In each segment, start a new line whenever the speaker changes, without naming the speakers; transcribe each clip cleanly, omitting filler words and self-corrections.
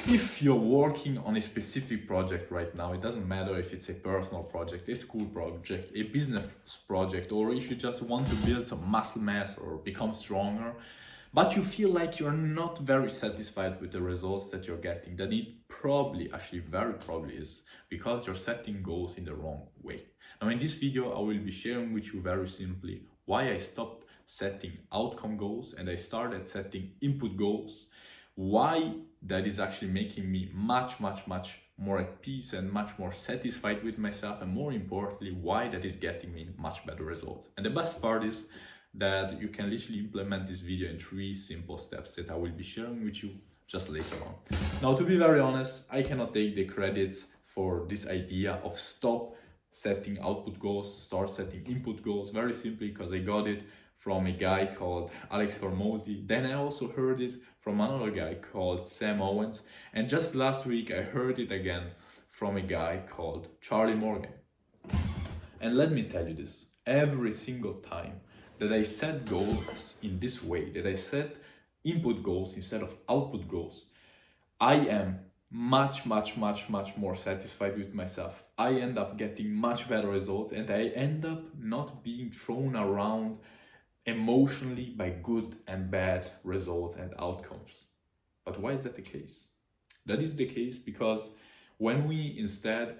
If you're working on a specific project right now, it doesn't matter if it's a personal project, a school project, a business project, or if you just want to build some muscle mass or become stronger, but you feel like you're not very satisfied with the results that you're getting, then it probably, actually very probably is because you're setting goals in the wrong way. Now in this video, I will be sharing with you very simply why I stopped setting outcome goals and I started setting input goals, why that is actually making me much more at peace and much more satisfied with myself, and more importantly, why that is getting me much better results. And the best part is that you can literally implement this video in 3 simple steps that I will be sharing with you just later on. Now, to be very honest, I cannot take the credits for this idea of stop setting output goals, start setting input goals, very simply because I got it from a guy called Hormozi. Then I also heard it from another guy called Sam Owens. And just last week, I heard it again from a guy called Charlie Morgan. And let me tell you this, every single time that I set goals in this way, that I set input goals instead of output goals, I am much more satisfied with myself. I end up getting much better results, and I end up not being thrown around emotionally by good and bad results and outcomes. But why is that the case? That is the case because when we instead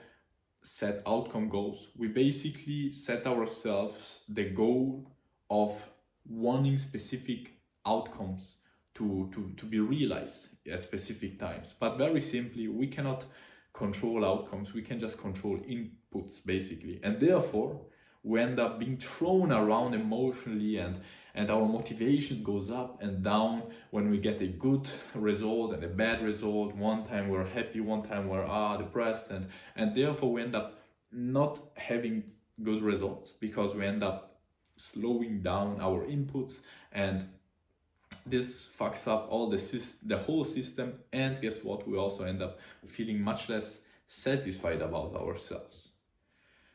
set outcome goals, we basically set ourselves the goal of wanting specific outcomes to be realized at specific times. But very simply, we cannot control outcomes, we can just control inputs basically. And therefore, we end up being thrown around emotionally, and our motivation goes up and down when we get a good result and a bad result. One time we're happy, one time we're depressed, and therefore we end up not having good results because we end up slowing down our inputs, and this fucks up all the whole system. And guess what? We also end up feeling much less satisfied about ourselves.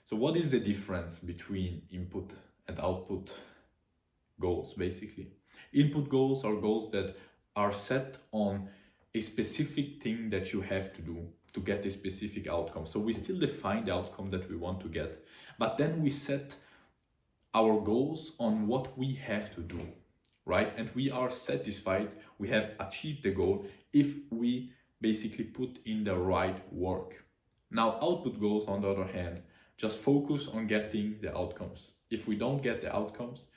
So what is the difference between input and output goals, basically? Input goals are goals that are set on a specific thing that you have to do to get a specific outcome. So we still define the outcome that we want to get, but then we set our goals on what we have to do, right? And we are satisfied, we have achieved the goal if we basically put in the right work. Now, output goals, on the other hand, just focus on getting the outcomes. If we don't get the outcomes,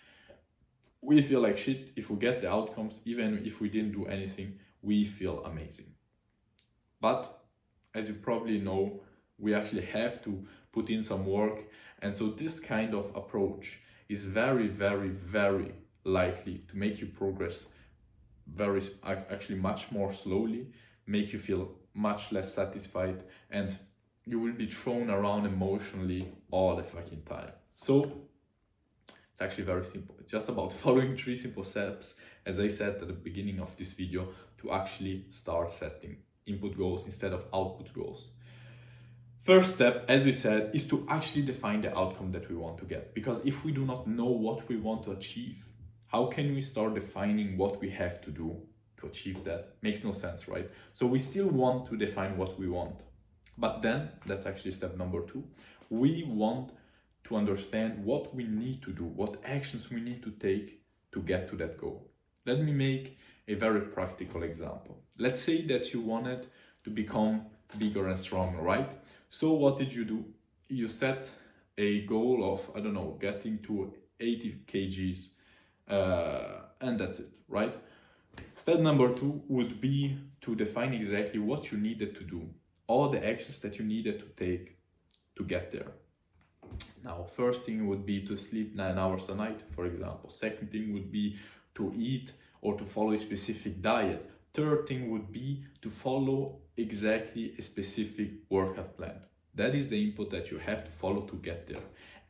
we feel like shit. If we get the outcomes, even if we didn't do anything, we feel amazing. But as you probably know, we actually have to put in some work. And so this kind of approach is very likely to make you progress actually much more slowly, make you feel much less satisfied, and you will be thrown around emotionally all the fucking time. So it's actually very simple. It's just about following 3 simple steps, as I said at the beginning of this video, to actually start setting input goals instead of output goals. First step, as we said, is to actually define the outcome that we want to get. Because if we do not know what we want to achieve, how can we start defining what we have to do to achieve that? Makes no sense, right? So we still want to define what we want. But then, that's actually step number 2. We want to understand what we need to do, what actions we need to take to get to that goal. Let me make a very practical example. Let's say that you wanted to become bigger and stronger, right? So what did you do? You set a goal of, I don't know, getting to 80 kgs, and that's it, right? Step number 2 would be to define exactly what you needed to do, all the actions that you needed to take to get there. Now, first thing would be to sleep 9 hours a night, for example. Second thing would be to eat or to follow a specific diet. Third thing would be to follow exactly a specific workout plan. That is the input that you have to follow to get there.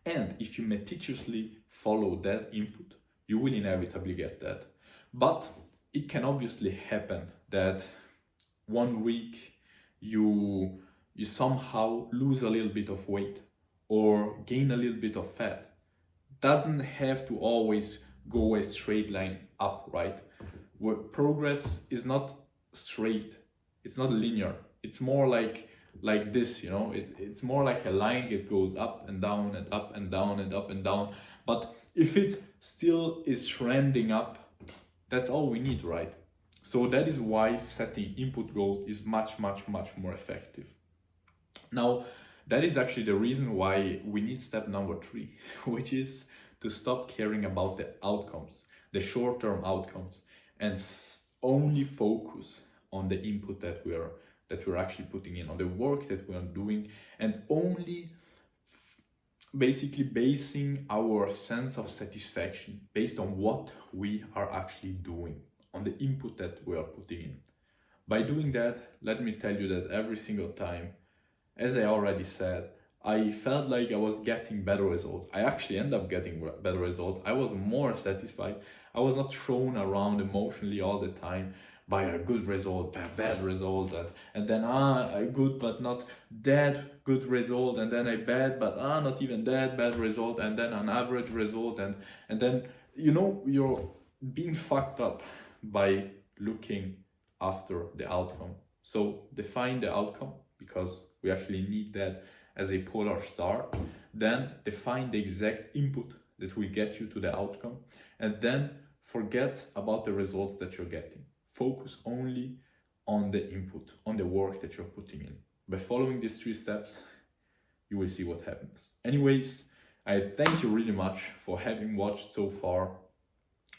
And if you meticulously follow that input, you will inevitably get that. But it can obviously happen that one week you somehow lose a little bit of weight or gain a little bit of fat. Doesn't have to always go a straight line up, right? Where progress is not straight. It's not linear. It's more like this, you know. It's more like a line that goes up and down and up and down and up and down. But if it still is trending up, that's all we need, right? So that is why setting input goals is much more effective. Now, that is actually the reason why we need step number 3, which is to stop caring about the outcomes, the short-term outcomes, and only focus on the input that we're actually putting in, on the work that we're doing, and only basically basing our sense of satisfaction based on what we are actually doing, on the input that we are putting in. By doing that, let me tell you that every single time, as I already said, I felt like I was getting better results. I actually end up getting better results. I was more satisfied. I was not thrown around emotionally all the time by a good result, by a bad result, and then a good but not that good result, and then a bad but not even that bad result, and then an average result, and then, you know, you're being fucked up by looking after the outcome. So define the outcome, because we actually need that as a polar star. Then define the exact input that will get you to the outcome, and then forget about the results that you're getting. Focus only on the input, on the work that you're putting in. By following these 3 steps, you will see what happens. Anyways, I thank you really much for having watched so far.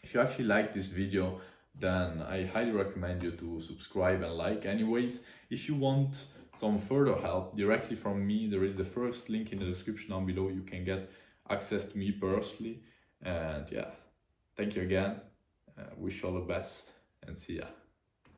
If you actually like this video, then I highly recommend you to subscribe and like. Anyways, if you want some further help directly from me, there is the first link in the description down below. You can get access to me personally. And yeah, thank you again. Wish you all the best, and see ya.